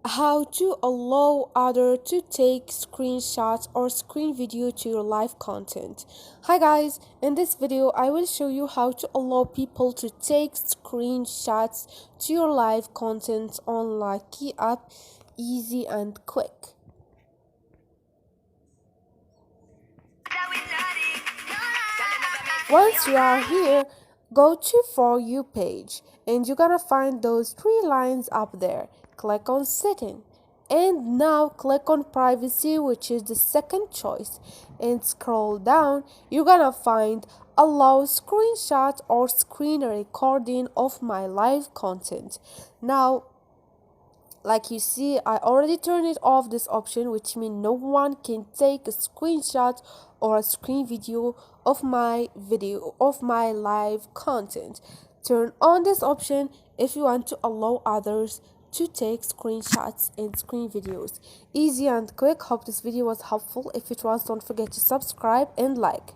how to allow others to take screenshots or screen video to your live content. Hi guys, in this video I will show you how to allow people to take screenshots to your live content on Likee app, easy and quick. Once you are here, go to For You page and you're gonna find those three lines up there. Click on Setting and now click on Privacy, which is the second choice, and scroll down. You're gonna find Allow screenshot or screen recording of my live content. Now like you see, I already turned it off, this option, which means no one can take a screenshot or a screen video of my live content. Turn on this option if you want to allow others to take screenshots and screen videos. Easy and quick. Hope this video was helpful. If it was, don't forget to subscribe and like.